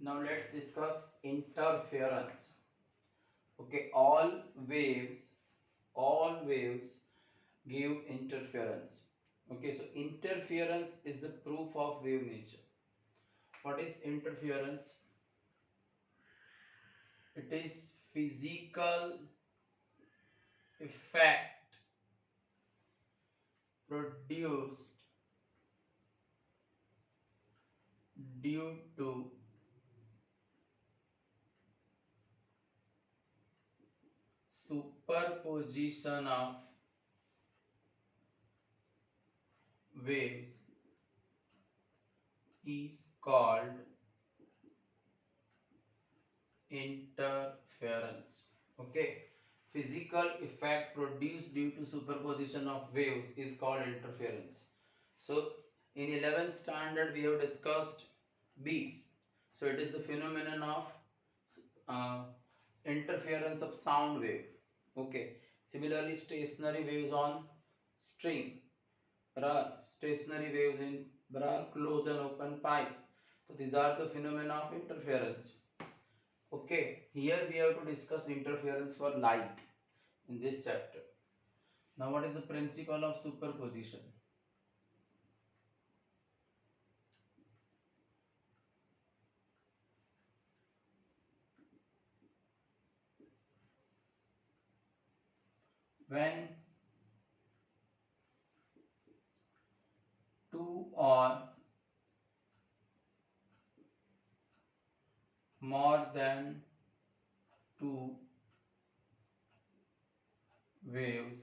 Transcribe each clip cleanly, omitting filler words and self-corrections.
Now let's discuss interference. Okay, all waves give interference. Okay, so interference is the proof of wave nature. What is interference? It is physical effect produced due to superposition of waves is called interference. Okay, physical effect produced due to superposition of waves is called interference. So in 11th standard we have discussed beats. So it is the phenomenon of uh, interference of sound wave. Okay, similarly stationary waves on string. There are stationary waves in, there are closed and open pipe. So these are the phenomena of interference. Okay, here we have to discuss interference for light in this chapter. Now what is the principle of superposition? When two or more than two waves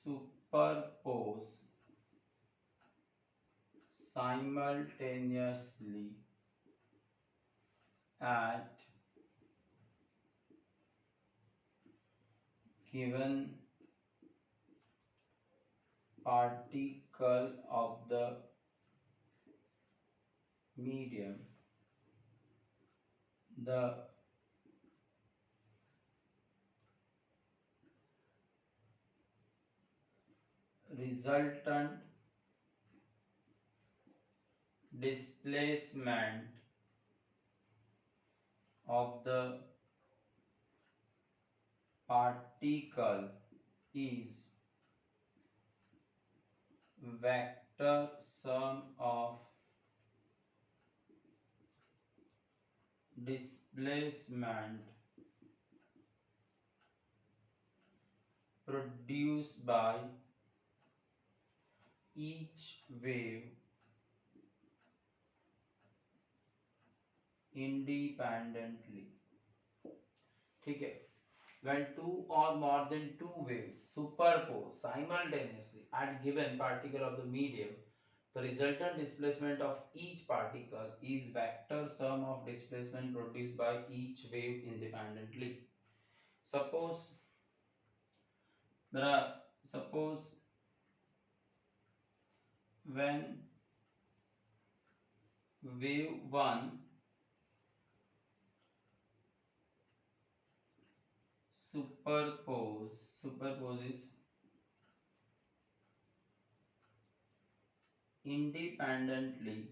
superpose simultaneously at given particle of the medium, the resultant displacement of the particle is vector sum of displacement produced by each wave independently. ठीक है, when two or more than two waves superpose simultaneously at given particle of the medium, the resultant displacement of each particle is vector sum of displacement produced by each wave independently. Suppose suppose when wave 1 superposes independently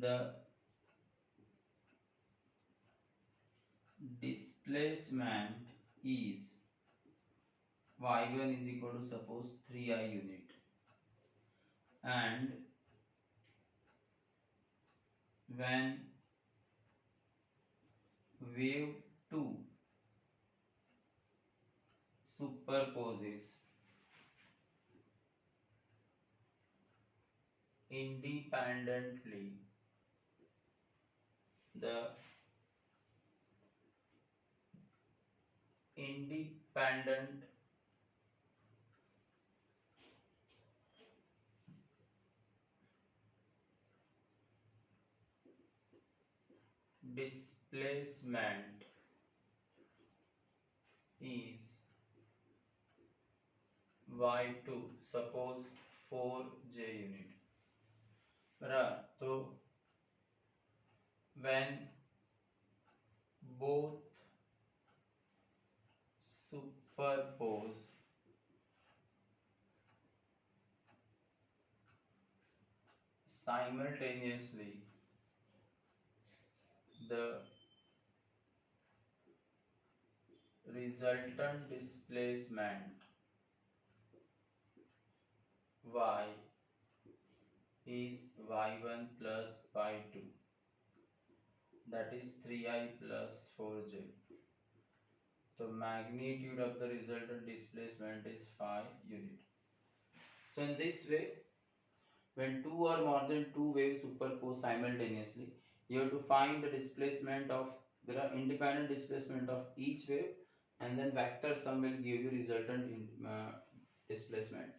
the displacement is y1 is equal to suppose 3I unit, and when wave 2 superposes independently the independent displacement is y2 suppose 4j unit. तो when both superpose simultaneously the resultant displacement y is y1 plus y2, that is 3i plus 4j. The magnitude of the resultant displacement is 5 unit. So in this way, when two or more than two waves superpose simultaneously, you have to find the displacement of, there are independent displacement of each wave, and then vector sum will give you resultant displacement.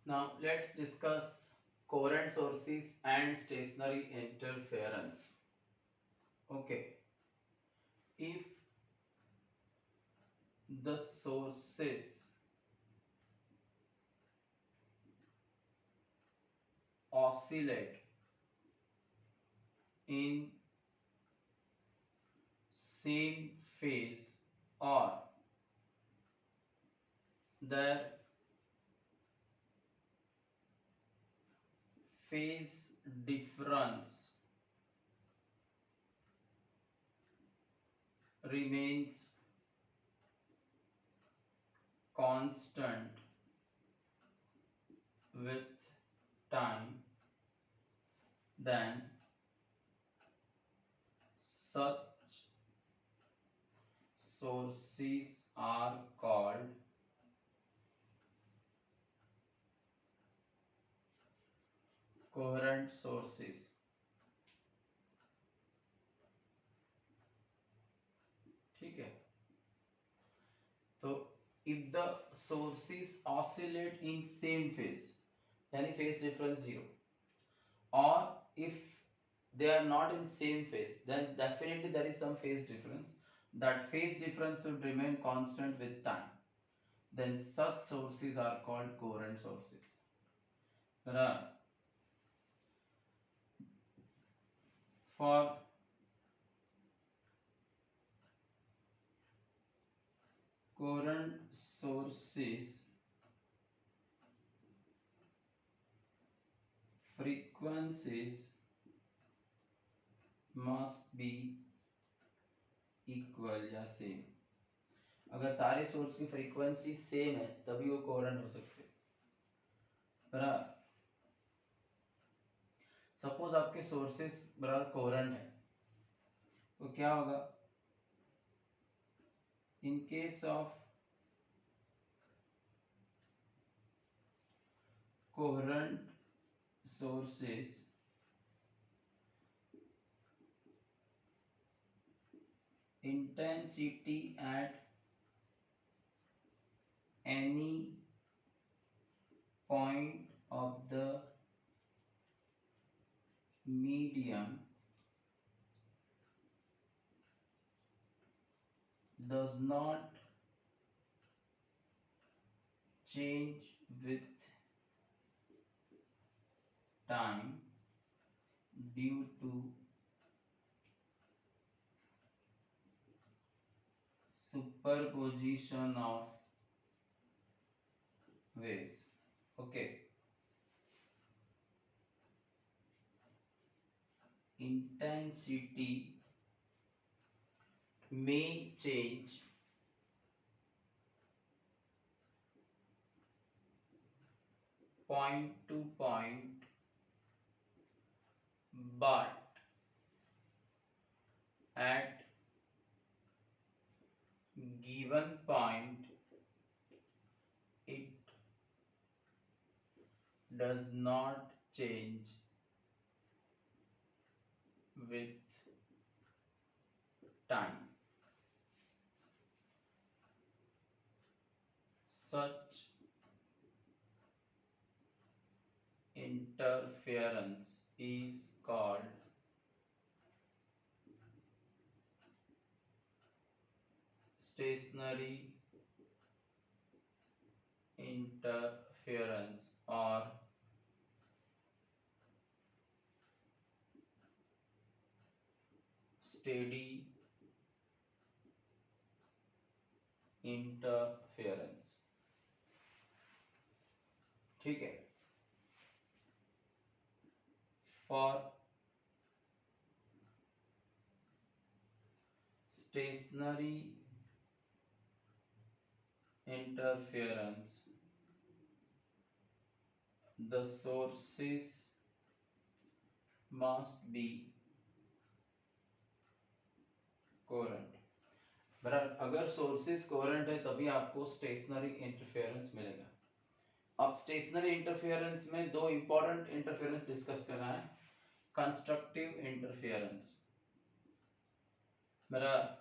Now let's discuss coherent sources and stationary interference. Okay, if the sources oscillate in same phase, or their phase difference remains constant with time, then such sources are called coherent sources. ठीक है, तो if the sources oscillate in same phase, यानी phase difference 0, or if they are not in same phase, then definitely there is some phase difference. That phase difference should remain constant with time. Then such sources are called coherent sources. For coherent sources, frequencies must be equal या same. अगर सारे source की frequency same है तभी वो coherent हो सकते हैं. बराबर. सपोज आपके सोर्सेस बराबर कोहेरेंट है तो क्या होगा, in case of coherent sources, intensity at any point of the medium does not change with time due to superposition of waves. Okay, intensity may change point to point, but at given point it does not change with time. Such interference is called stationary interference or steady interference. ठीक है। For stationary interference the sources must be coherent। बराबर, अगर sources coherent है तभी आपको stationery interference मिलेगा। अब stationery interference में दो इंपॉर्टेंट इंटरफेरेंस डिस्कस करना है। कंस्ट्रक्टिव इंटरफेरेंस, बराबर,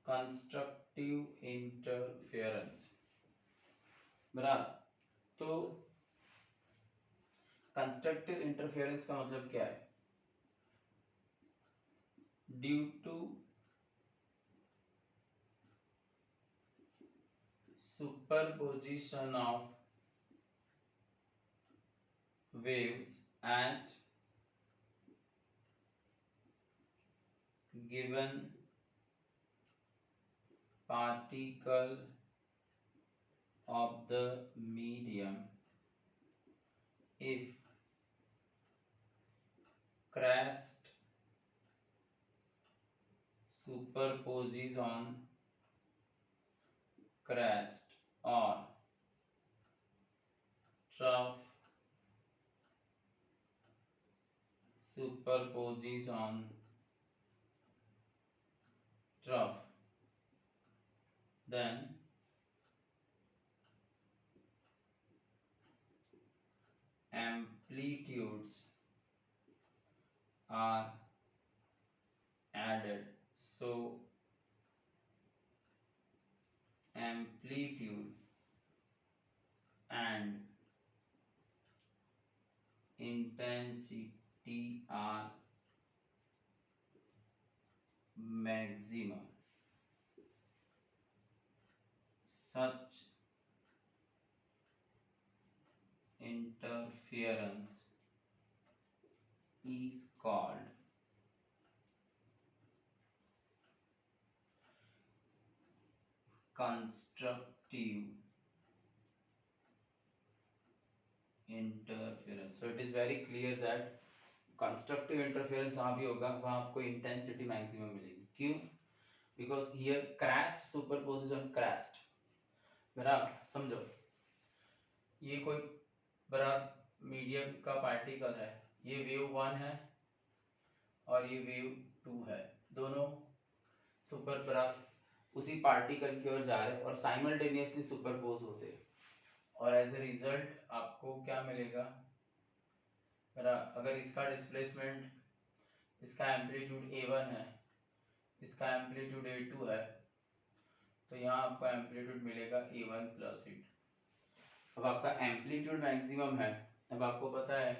कंस्ट्रक्टिव इंटरफेरेंस, बराबर। तो कंस्ट्रक्टिव इंटरफेरेंस का मतलब क्या है? Due to superposition of waves at given particle of the medium, if crest superposes on crest or trough superposes on trough, then amplitudes are added. So amplitude and intensity are maximum. Such interference is called constructive interference। So it is very clear that constructive interference जहां भी होगा वहां आपको intensity maximum मिलेगी। क्यों? Because here crest superposes on crest, बराबर, समझो, ये कोई बराबर मीडियम का पार्टिकल है, ये वेव 1 है और ये वेव 2 है, दोनों सुपर बराबर उसी पार्टिकल की ओर जा रहे हैं और साइमल्टेनियसली सुपरपोज होते हैं, और एज ए रिजल्ट आपको क्या मिलेगा? अगर इसका डिस्प्लेसमेंट, इसका एम्पलीट्यूड a1 है, इसका एम्पलीट्यूड a2 है, तो यहाँ आपको एम्पलीट्यूड मिलेगा a1 प्लस a2। अब आपका एम्पलीट्यूड मैक्सिमम है, अब आपको पता है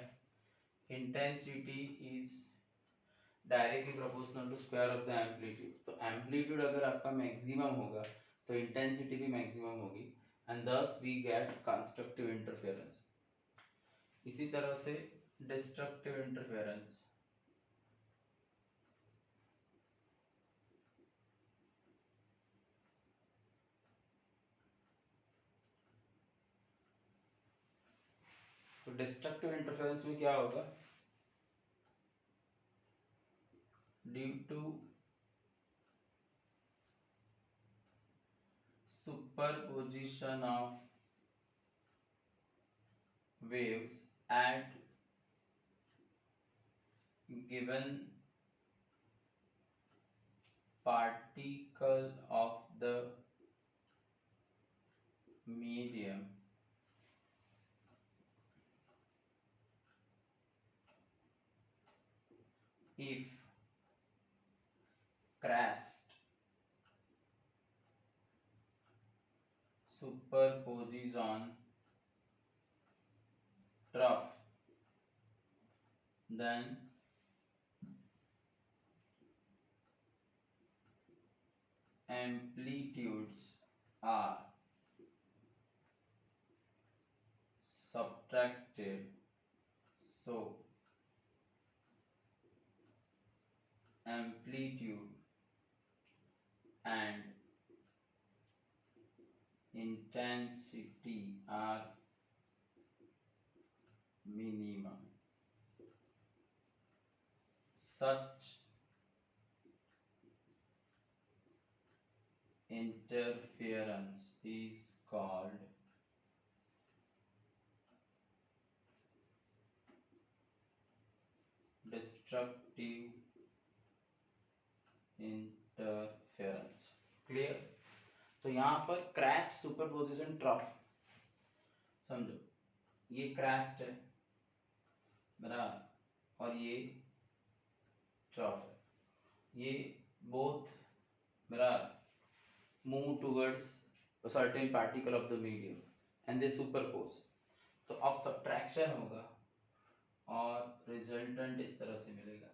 intensity is directly proportional to square of the amplitude. तो एम्पलीट्यूड अगर आपका मैक्सिमम होगा तो इंटेंसिटी भी मैक्सिमम होगी, and thus we get constructive interference. इसी तरह से डिस्ट्रक्टिव इंटरफेरेंस, तो डिस्ट्रक्टिव इंटरफेरेंस में क्या होगा? Due to superposition of waves at given particle of the medium, if crest superposes on trough, then amplitudes are subtracted, so amplitude and intensity are minimum, such interference is called destructive interference. Clear? तो यहाँ पर crest superposition trough, समझो ये crest है बराबर, और ये trough है, ये बोथ बराबर move towards a certain particle of the medium and they superpose. तो अब subtraction होगा और रिजल्टेंट इस तरह से मिलेगा,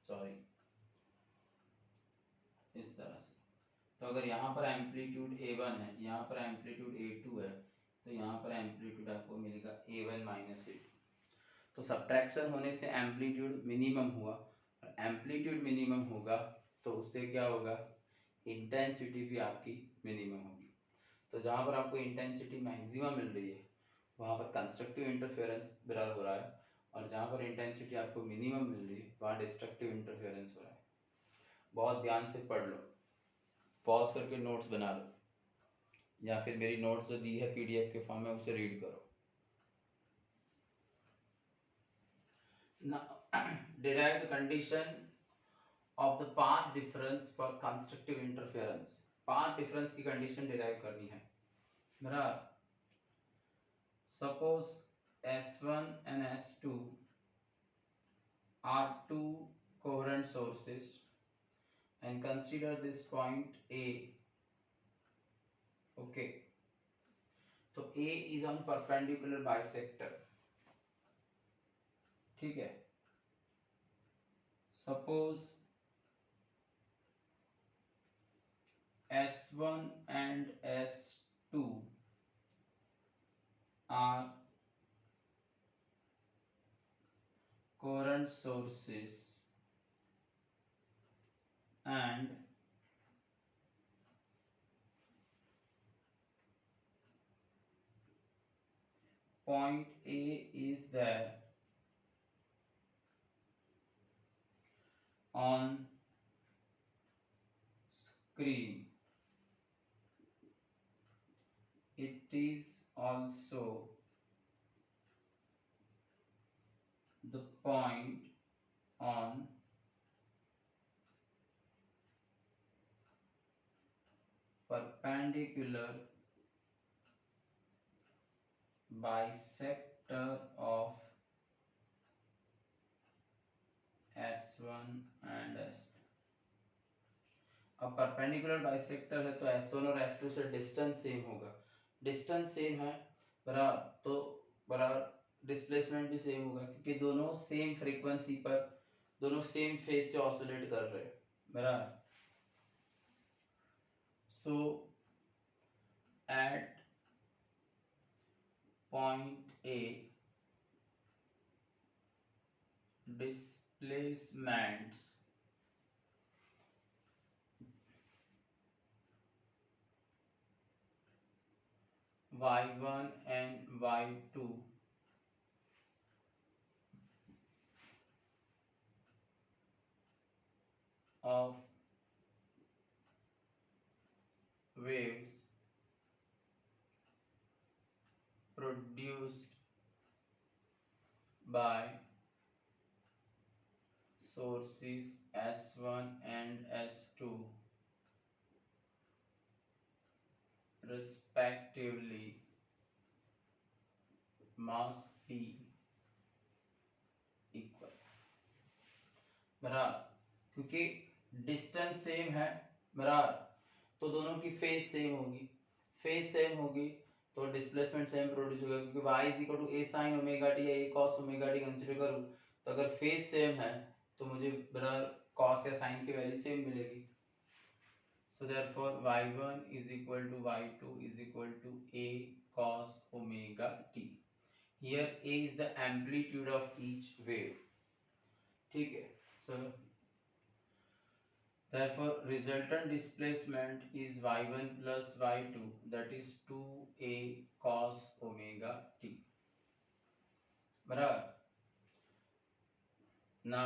सॉरी इस तरह से। तो अगर यहाँ पर एम्पलीट्यूड A1 है, यहाँ पर एम्पलीट्यूड A2 है, तो यहाँ पर एम्पलीट्यूड आपको मिलेगा A1 माइनस A2। तो सब्ट्रैक्शन होने से एम्पलीट्यूड मिनिमम हुआ, और एम्पलीट्यूड मिनिमम होगा तो उससे क्या होगा, इंटेंसिटी भी आपकी मिनिमम होगी। तो जहाँ पर आपको इंटेंसिटी मैक्सिमम मिल रही है वहाँ पर कंस्ट्रक्टिव इंटरफेरेंस बराबर हो रहा है, और जहाँ पर इंटेंसिटी आपको मिनिमम मिल रही है वहाँ डिस्ट्रक्टिव इंटरफेरेंस हो रहा है। बहुत ध्यान से पढ़ लो, पॉज करके नोट्स बना लो, या फिर मेरी नोट्स जो दी है पीडीएफ के फॉर्म में उसे रीड करो। Derive the condition of the path difference for constructive interference. path difference की condition derive करनी है बराबर। Suppose S1 and S2 are two coherent sources and consider this point A. Okay, तो A is on perpendicular bisector, ठीक है। Suppose S1 and S2 are coherent sources and point A is there on screen. It is also the point on perpendicular bisector of S1 and S2। अब perpendicular bisector है तो S1 और S2 से distance same होगा, distance same है बराबर, तो बराबर डिस्प्लेसमेंट भी सेम होगा, क्योंकि दोनों सेम फ्रीक्वेंसी पर, दोनों सेम फेज से ऑसिलेट कर रहे हैं बराबर। So at point A displacements y1 and y2 of waves produced by sources S1 and S2 respectively must be equal बराबर, क्योंकि डिस्टेंस सेम है बराबर, तो दोनों की फेज सेम होगी, फेज सेम होगी तो डिस्प्लेसमेंट सेम प्रोड्यूस होगा, क्योंकि y is equal to a sin omega t या a cos omega t consider करूं तो अगर फेज सेम है तो मुझे बराबर cos या sin की वैल्यू सेम मिलेगी। So therefore y1 is equal to y2 is equal to a cos omega t. Here a is the amplitude of each wave, ठीक है। So therefore resultant displacement is y1 plus y2, that is 2a cos omega t, बराबर. Now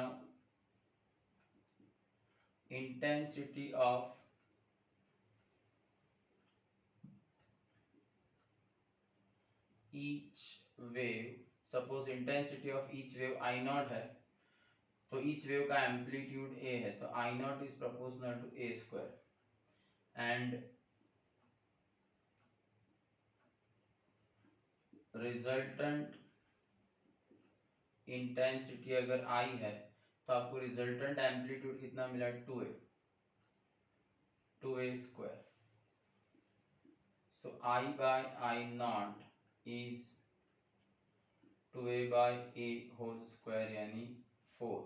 intensity of each wave, suppose intensity of each wave I naught है, तो each wave का amplitude a है, तो I naught is proportional to a square, and resultant intensity अगर I है तो आपको रिजल्टेंट एम्पलीट्यूड कितना मिला, 2a, 2a square. So I by I naught is 2a by a whole square यानी 4.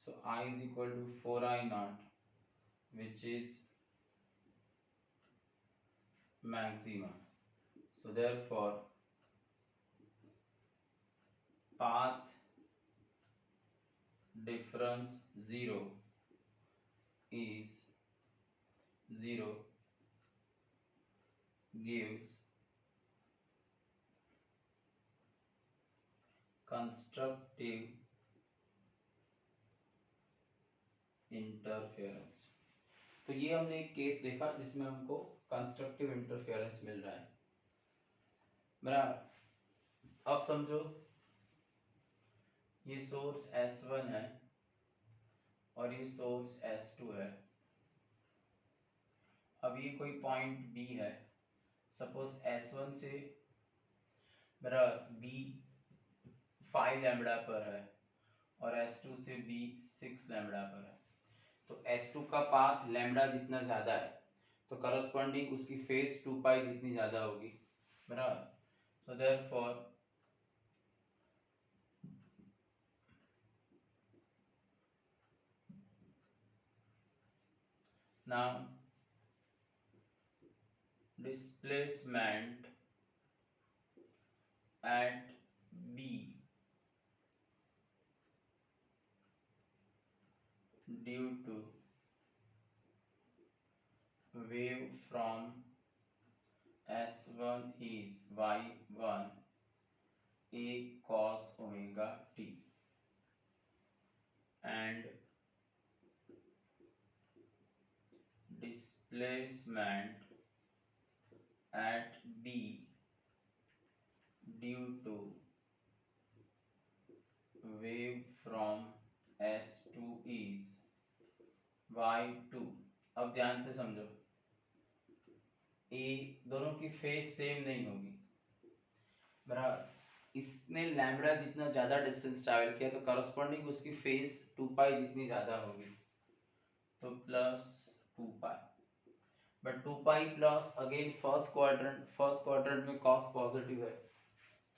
So I is equal to 4I naught, which is maximum. So therefore path difference 0 is 0 gives constructive interference. तो ये हमने एक case देखा जिसमें हमको constructive interference मिल रहा है, बराबर. अब समझो ये सोर्स S1 है और ये सोर्स S2 है. अब ये कोई पॉइंट B है, सपोज S1 से बराबर B 5 लैम्बडा पर है और S2 से B 6 लैम्बडा पर है. तो S2 का पाथ लैम्बडा जितना ज्यादा है तो करस्पॉन्डिंग उसकी फेज 2 पाई जितनी ज्यादा होगी, बराबर. So therefore now displacement at B due to wave from S1 is y1 a cos omega t, and displacement at B due to wave from S2 is y2. अब ध्यान से समझो, ए दोनों की फेज सेम नहीं होगी, बराबर. इसने लैम्बडा जितना ज्यादा डिस्टेंस ट्रैवल किया तो करस्पॉन्डिंग उसकी फेज 2 पाई जितनी ज्यादा होगी, तो plus 2 pi. But 2 pi plus again first quadrant में कॉस पॉजिटिव है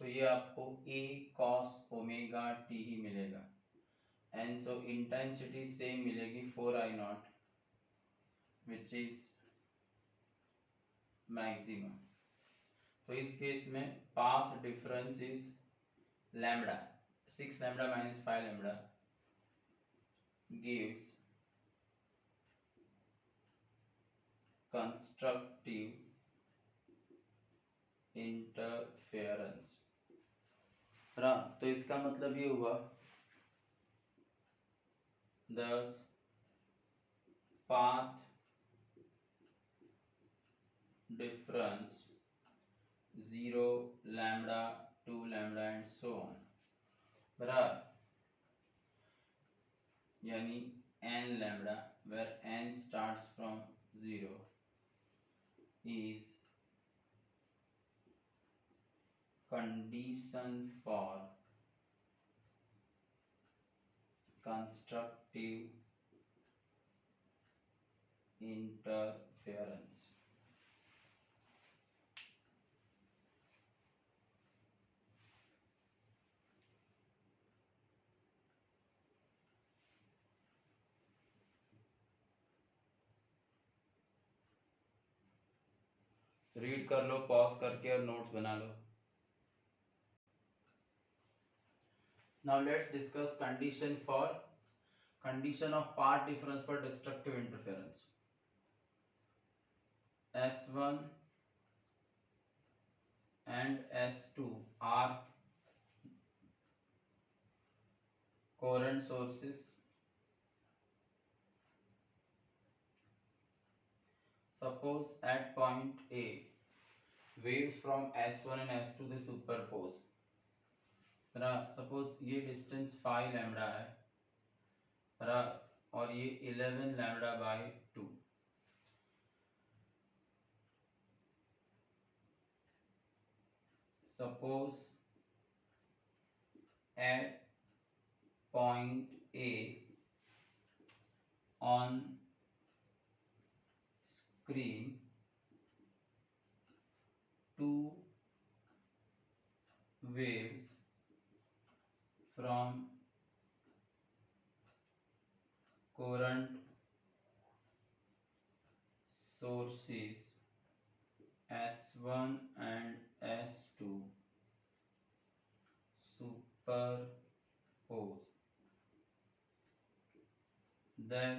तो ये आपको a cos ओमेगा t ही मिलेगा, एंड सो इंटेंसिटी सेम मिलेगी 4I naught, which is maximum. तो इस केस में path difference is lambda, 6 lambda minus 5 lambda gives constructive interference. तो इसका मतलब ये हुआ thus path difference 0 lambda 2 lambda and so on, बराबर. यानी n lambda where n starts from 0 is condition for constructive interference. Read कर लो pause करके और नोट्स बना लो. Now let's discuss condition for condition of path difference for destructive interference. S1 and S2 are current sources. Suppose at point A, waves from S1 and S2 they superpose. Suppose ये distance 5 lambda है और ये 11 lambda by 2. Suppose at point A on screen two waves from current sources S1 and S2 superpose. Their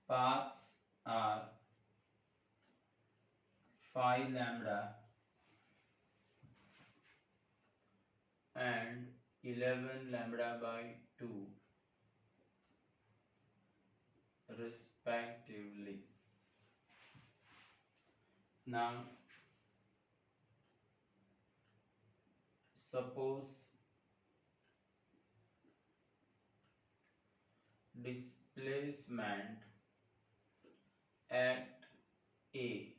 paths are 5 lambda and 11 lambda by 2 respectively. Now suppose displacement at A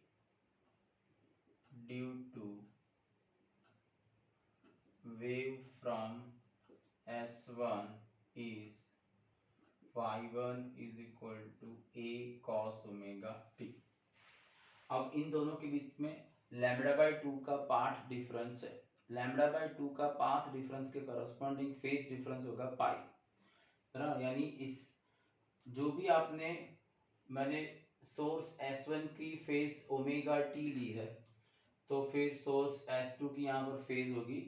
due to wave from S1 is y1 is equal to A cos omega t. अब इन दोनों के बीच में lambda bye 2 का path difference है. Lambda bye 2 का path difference के corresponding phase difference होगा पाई. यानी इस जो भी मैंने सोर्स S1 की फेज ओमेगा टी ली है तो फिर सोर्स S2 की यहाँ पर फेज होगी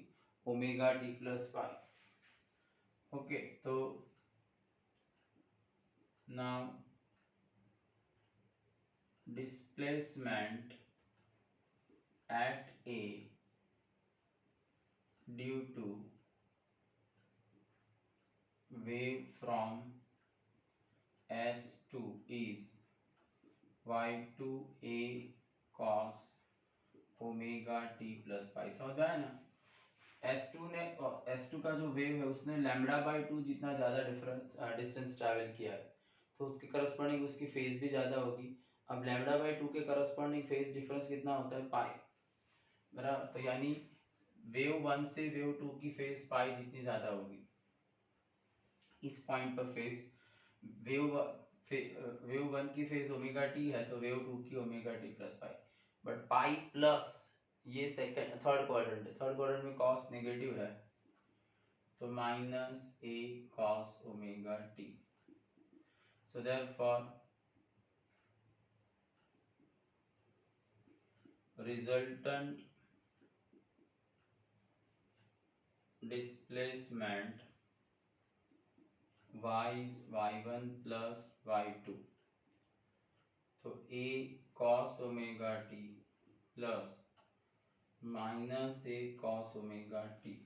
ओमेगा टी प्लस पाई. ओके, तो now displacement at A due to wave from S2 is y2 A cos omega t plus पाई. समझ आया ना. S2 का जो वेव है उसने लैम्बडा बाय 2 जितना ज्यादा डिस्टेंस ट्रैवल किया है तो उसके करस्पॉन्डिंग उसकी फेज भी ज्यादा होगी. अब लैम्बडा बाय 2 के करस्पॉन्डिंग फेज डिफरेंस कितना होता है पाई. बराबर, तो यानी वेव 1 से वेव 2 की फेज पाई जितनी ज्यादा होगी. इस पॉइंट पर फेज वेव 1 की फेज ओमेगा टी है तो वेव 2 की omega t plus pi. But pi plus ये थर्ड क्वाड्रेंट में कॉस नेगेटिव है तो minus a cos omega t. So therefore resultant displacement y is y1 plus y2 तो a cos omega t plus minus a cos omega t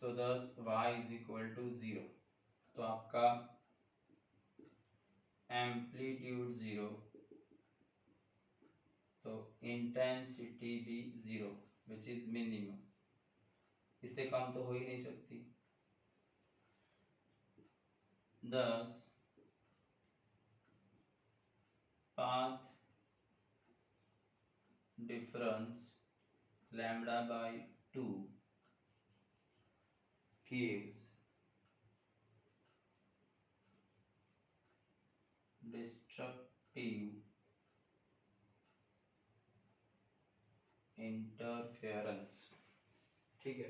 तो thus y is equal to 0. तो आपका amplitude 0 तो intensity भी 0 which is minimum. इससे कम तो हो ही नहीं सकती. thus path difference lambda by 2 gives destructive interference. ठीक है,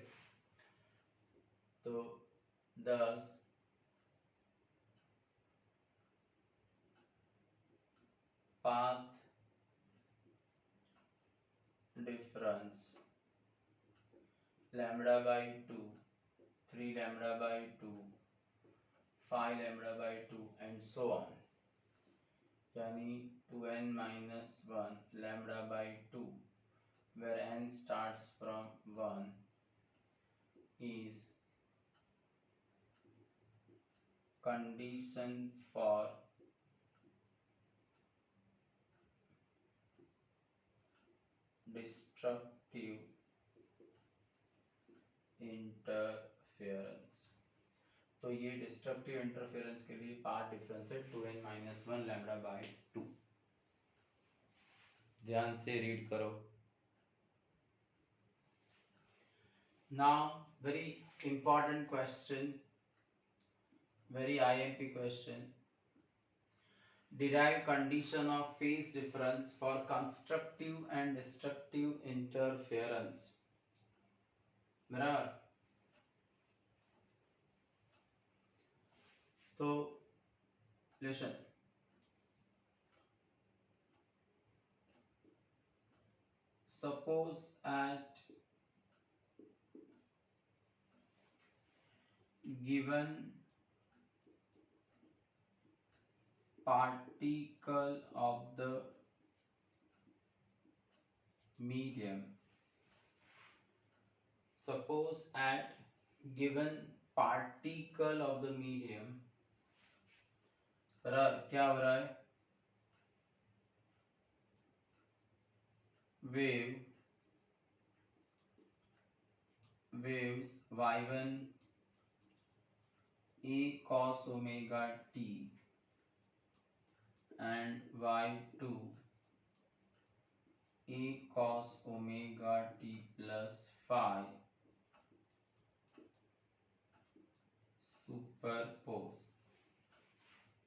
तो thus path difference lambda by 2 3 lambda by 2, 5 lambda by 2 and so on. यानी 2n minus 1 lambda by 2 where n starts from 1 is condition for destructive interference. तो ये destructive interference के लिए path difference है 2n minus 1 lambda bye 2. ध्यान से read करो. Now very important question, very IMP question. Derive condition of phase difference for constructive and destructive interference. बराबर. तो listen. Suppose at given particle of the medium, suppose at given particle of the medium, क्या हो रहा है, waves y1 a cos omega t and y2 a cos omega t plus phi superpose.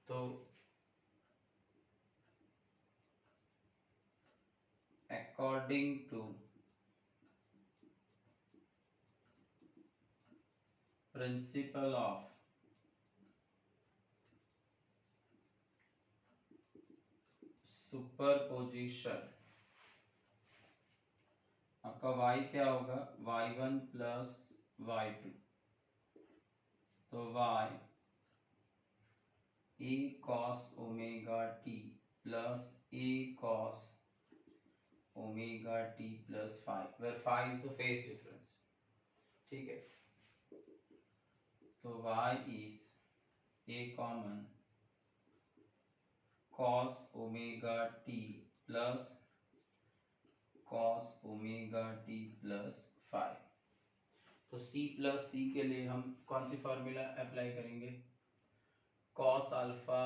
तो according to principle of superposition, आपका y क्या होगा, y1 plus y2, तो y a cos omega t plus a cos omega t plus phi, where phi is the phase difference. ठीक है, तो y is a common cos omega t plus cos omega t plus phi. तो c plus c के लिए हम कौन सी formula apply करेंगे, cos alpha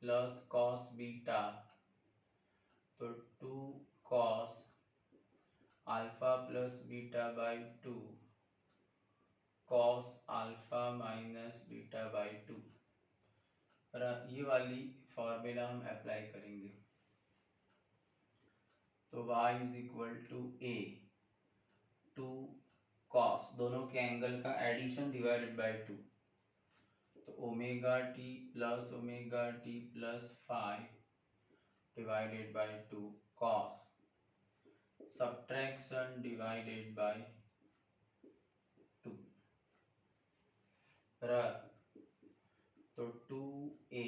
plus cos beta, तो 2 cos alpha plus beta by 2 cos alpha minus beta by 2. ये वाली फॉर्मूला हम अप्लाई करेंगे. तो y is equal to a 2 cos, दोनों के एंगल का एडिशन डिवाइडेड बाय 2, तो omega t plus phi divided by 2 cos subtraction divided by 2. तो 2a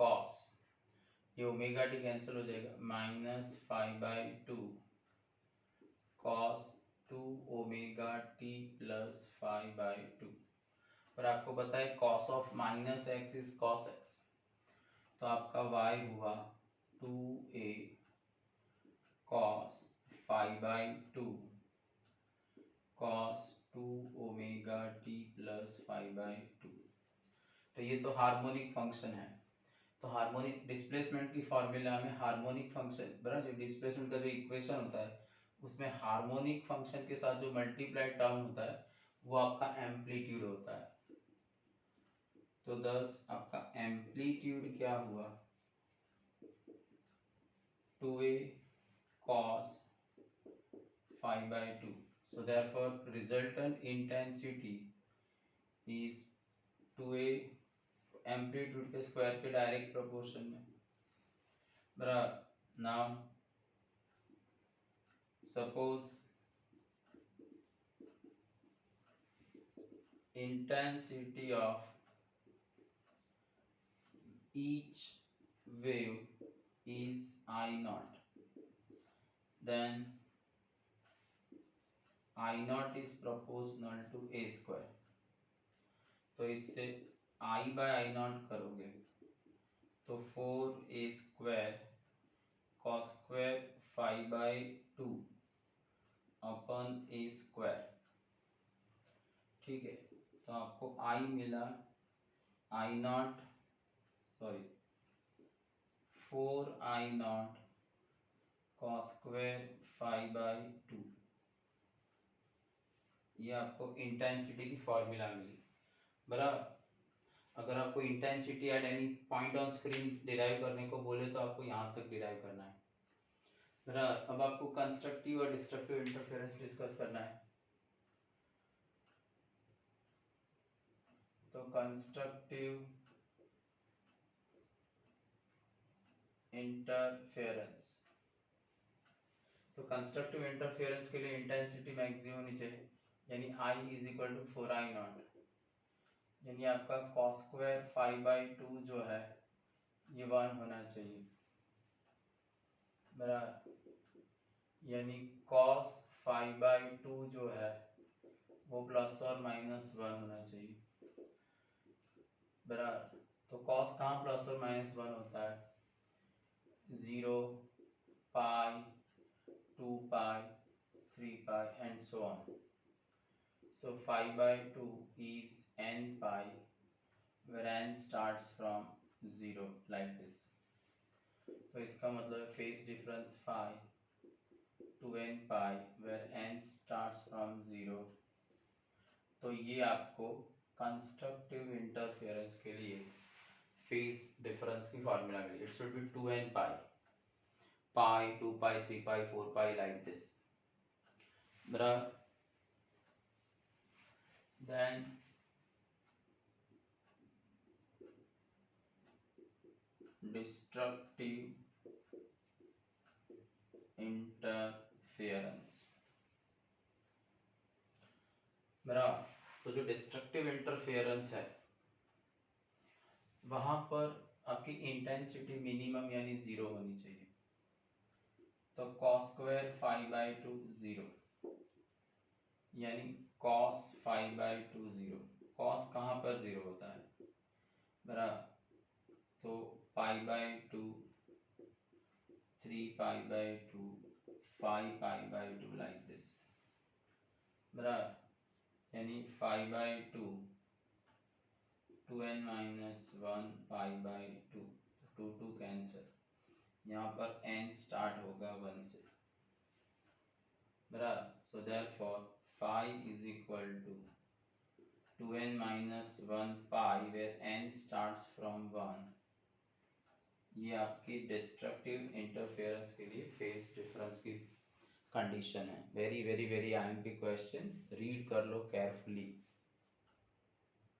cos, ये ओमेगा टी कैंसिल हो जाएगा, minus 5/2 cos 2 omega t plus 5/2. और आपको पता है cos of minus x is cos x, तो आपका y हुआ 2a cos 5/2 cos 2 omega t plus 5/2. तो ये तो हार्मोनिक फंक्शन है. तो हार्मोनिक डिस्प्लेसमेंट की फॉर्मूला में हार्मोनिक फंक्शन बराबर, जो डिस्प्लेसमेंट का जो इक्वेशन होता है उसमें हार्मोनिक फंक्शन के साथ जो मल्टीप्लाई टर्म होता है वो आपका एम्पलीट्यूड होता है. तो थस आपका एम्पलीट्यूड क्या हुआ, 2a cos 5/2. So therefore resultant intensity is 2a amplitude के स्क्वायर के डायरेक्ट प्रोपोर्शन में. बराबर. Now suppose intensity of each wave is I naught, then I naught is proportional to a square. तो इससे I by I naught करोगे तो 4a² cos square 5/2 अपन a², ठीक है। तो आपको I मिला I naught, sorry 4I0 cos square 5/2, ये आपको इंटेंसिटी की फॉर्मूला मिली। बराबर, अगर आपको intensity at any point on screen derive करने को बोले तो आपको यहाँ तक डिराइव करना है। बराबर, अब आपको कंस्ट्रक्टिव और डिस्ट्रक्टिव इंटरफेरेंस डिस्कस करना है। तो कंस्ट्रक्टिव इंटरफेरेंस, तो कंस्ट्रक्टिव इंटरफेरेंस के लिए इंटेंसिटी मैक्सिमम होनी चाहिए, यानी I is equal to 4I0, यानी आपका cos स्क्वायर 5/2 जो है ये 1 होना चाहिए। बराबर, यानी cos 5/2 जो है वो प्लस और माइनस 1 होना चाहिए। बराबर, तो cos कहाँ प्लस और माइनस 1 होता है? 0, पाई, 2 पाई, 3 पाई and so on. So 5/2 is n pi, where n starts from 0 like this. तो इसका मतलब phase difference 5 to n pi where n starts from 0। तो ये आपको कंस्ट्रक्टिव इंटरफेरेंस के लिए फेस डिफरेंस की फॉर्मूला मिली। It should be 2n pi, pi, 2 pi, 3 pi, 4 pi like this। बराबर, then destructive इंटरफेरेंस। बराबर, तो जो डिस्ट्रक्टिव इंटरफेरेंस है वहां पर आपकी इंटेंसिटी मिनिमम यानी 0 होनी चाहिए। तो cos स्क्वायर 5/2 0, यानी cos 5/2 0। cos कहाँ पर 0 होता है? बराबर, तो π/2, 3 π/2, 5 π/2 like this। बराबर, यानी 5/2 2n minus 1 π/2, 2 कैंसिल, यहाँ पर n स्टार्ट होगा 1 से। बराबर, so therefore phi is equal to 2n minus 1 pi where n starts from 1। ये आपकी डिस्ट्रक्टिव इंटरफेरेंस के लिए फेस डिफरेंस की कंडीशन है। Very very very IMP question, read कर लो केयरफुली।